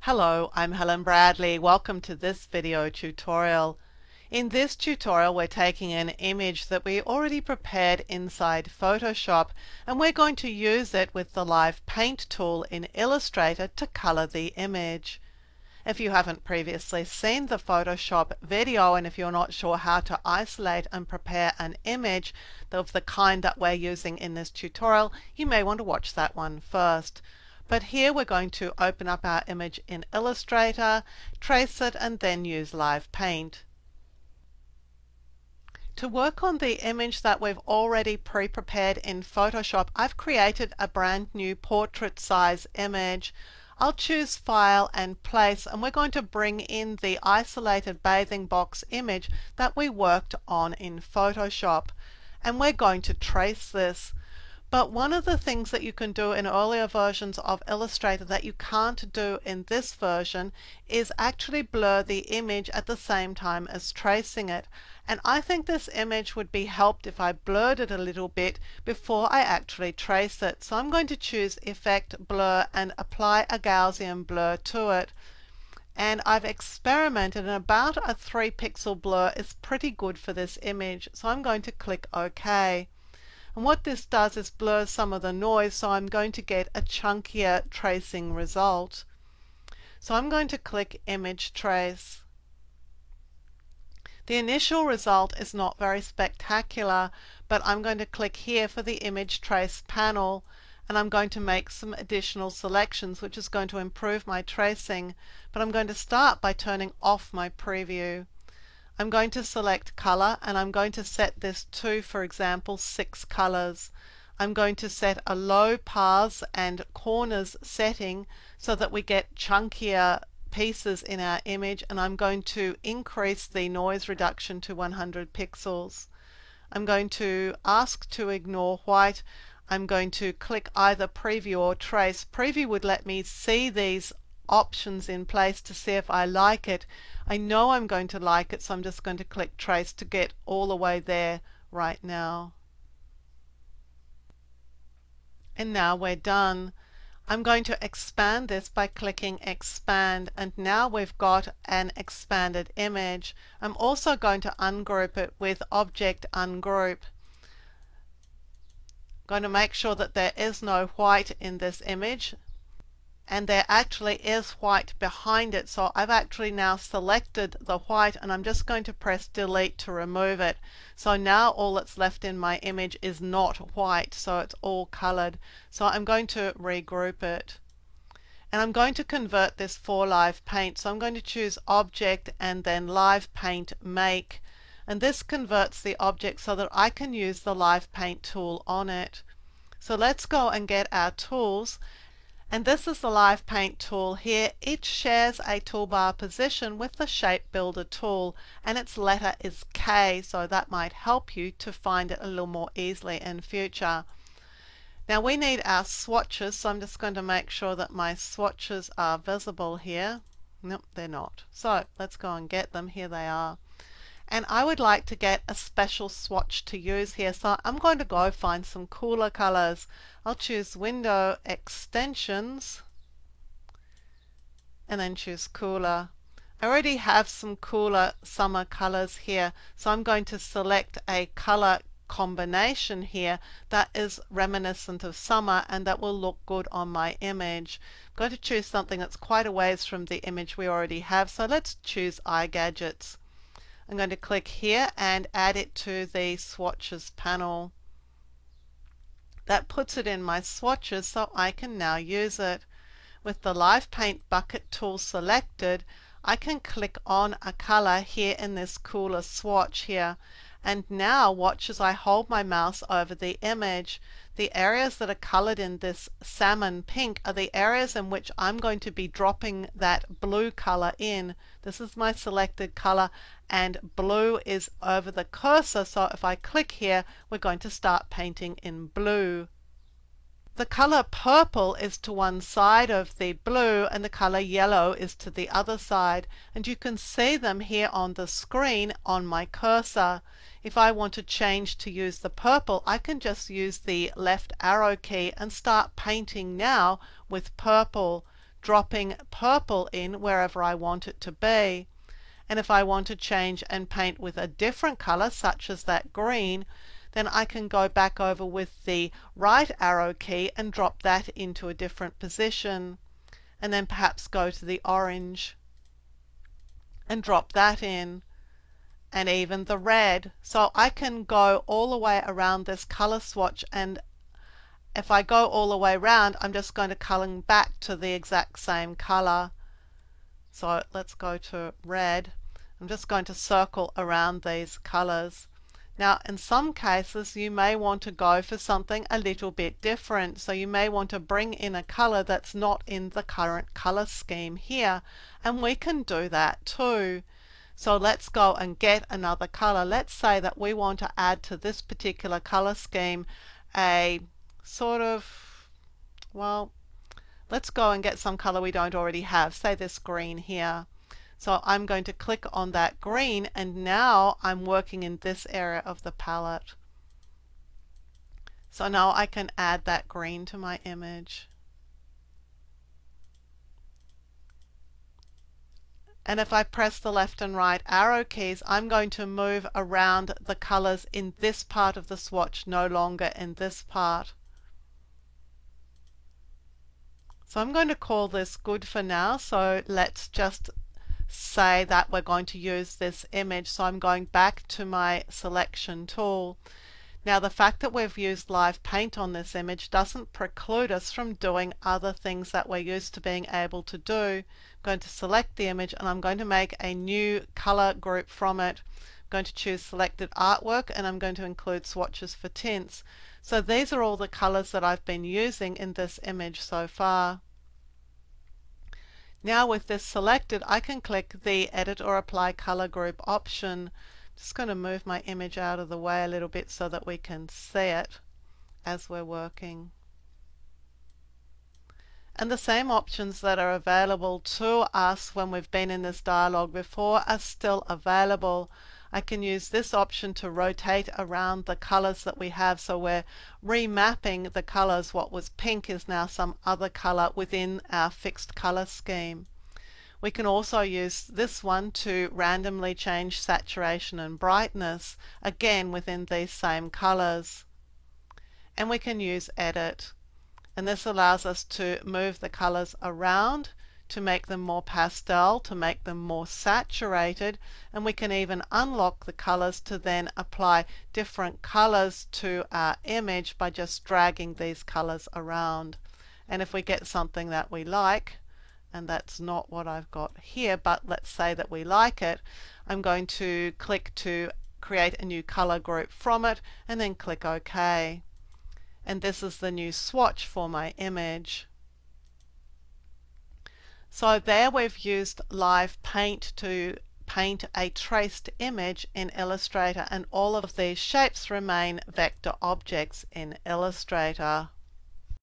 Hello, I'm Helen Bradley. Welcome to this video tutorial. In this tutorial we're taking an image that we already prepared inside Photoshop and we're going to use it with the Live Paint tool in Illustrator to color the image. If you haven't previously seen the Photoshop video and if you're not sure how to isolate and prepare an image of the kind that we're using in this tutorial, you may want to watch that one first. But here we're going to open up our image in Illustrator, trace it, and then use Live Paint. To work on the image that we've already pre-prepared in Photoshop, I've created a brand new portrait size image. I'll choose File and Place, and we're going to bring in the isolated bathing box image that we worked on in Photoshop. And we're going to trace this. But one of the things that you can do in earlier versions of Illustrator that you can't do in this version is actually blur the image at the same time as tracing it. And I think this image would be helped if I blurred it a little bit before I actually trace it. So I'm going to choose Effect, Blur, and apply a Gaussian blur to it. And I've experimented, and about a 3 pixel blur is pretty good for this image. So I'm going to click OK. And what this does is blur some of the noise, so I'm going to get a chunkier tracing result. So I'm going to click Image Trace. The initial result is not very spectacular, but I'm going to click here for the Image Trace panel, and I'm going to make some additional selections, which is going to improve my tracing. But I'm going to start by turning off my preview. I'm going to select color, and I'm going to set this to, for example, 6 colors. I'm going to set a low paths and corners setting so that we get chunkier pieces in our image, and I'm going to increase the noise reduction to 100 pixels. I'm going to ask to ignore white. I'm going to click either preview or trace. Preview would let me see these options in place to see if I like it. I know I'm going to like it, so I'm just going to click trace to get all the way there right now. And now we're done. I'm going to expand this by clicking expand, and now we've got an expanded image. I'm also going to ungroup it with Object Ungroup. I'm going to make sure that there is no white in this image. And there actually is white behind it, so I've actually now selected the white, and I'm just going to press delete to remove it. So now all that's left in my image is not white, so it's all colored. So I'm going to regroup it, and I'm going to convert this for Live Paint. So I'm going to choose Object and then Live Paint Make, and this converts the object so that I can use the Live Paint tool on it. So let's go and get our tools. And this is the Live Paint tool here. It shares a toolbar position with the Shape Builder tool, and its letter is K, so that might help you to find it a little more easily in future. Now we need our swatches, so I'm just going to make sure that my swatches are visible here. Nope, they're not. So let's go and get them. Here they are. And I would like to get a special swatch to use here, so I'm going to go find some cooler colors. I'll choose Window Extensions and then choose Cooler. I already have some cooler summer colors here, so I'm going to select a color combination here that is reminiscent of summer and that will look good on my image. I'm going to choose something that's quite a ways from the image we already have, so let's choose iGadgets. I'm going to click here and add it to the Swatches panel. That puts it in my swatches, so I can now use it. With the Live Paint bucket tool selected, I can click on a color here in this cooler swatch here. And now watch as I hold my mouse over the image. The areas that are colored in this salmon pink are the areas in which I'm going to be dropping that blue color in. This is my selected color, and blue is over the cursor, so if I click here, we're going to start painting in blue. The color purple is to one side of the blue and the color yellow is to the other side, and you can see them here on the screen on my cursor. If I want to change to use the purple, I can just use the left arrow key and start painting now with purple. dropping purple in wherever I want it to be. And if I want to change and paint with a different color, such as that green, then I can go back over with the right arrow key and drop that into a different position. And then perhaps go to the orange and drop that in. And even the red. So I can go all the way around this color swatch, and if I go all the way around, I'm just going to color back to the exact same color. So let's go to red. I'm just going to circle around these colors. Now in some cases you may want to go for something a little bit different. So you may want to bring in a color that's not in the current color scheme here, and we can do that too. So let's go and get another color. Let's say that we want to add to this particular color scheme a sort of, well, let's go and get some color we don't already have, say this green here. So I'm going to click on that green, and now I'm working in this area of the palette. So now I can add that green to my image. And if I press the left and right arrow keys, I'm going to move around the colors in this part of the swatch, no longer in this part. So I'm going to call this good for now. So let's just say that we're going to use this image. So I'm going back to my selection tool. Now the fact that we've used Live Paint on this image doesn't preclude us from doing other things that we're used to being able to do. I'm going to select the image, and I'm going to make a new color group from it. I'm going to choose selected artwork, and I'm going to include swatches for tints. So these are all the colors that I've been using in this image so far. Now with this selected, I can click the Edit or Apply Color Group option. I'm just going to move my image out of the way a little bit so that we can see it as we're working. And the same options that are available to us when we've been in this dialog before are still available. I can use this option to rotate around the colors that we have, so we're remapping the colors. What was pink is now some other color within our fixed color scheme. We can also use this one to randomly change saturation and brightness, again within these same colors. And we can use Edit, and this allows us to move the colors around, to make them more pastel, to make them more saturated, and we can even unlock the colors to then apply different colors to our image by just dragging these colors around. And if we get something that we like, and that's not what I've got here, but let's say that we like it, I'm going to click to create a new color group from it, and then click OK. And this is the new swatch for my image. So there we've used Live Paint to paint a traced image in Illustrator, and all of these shapes remain vector objects in Illustrator.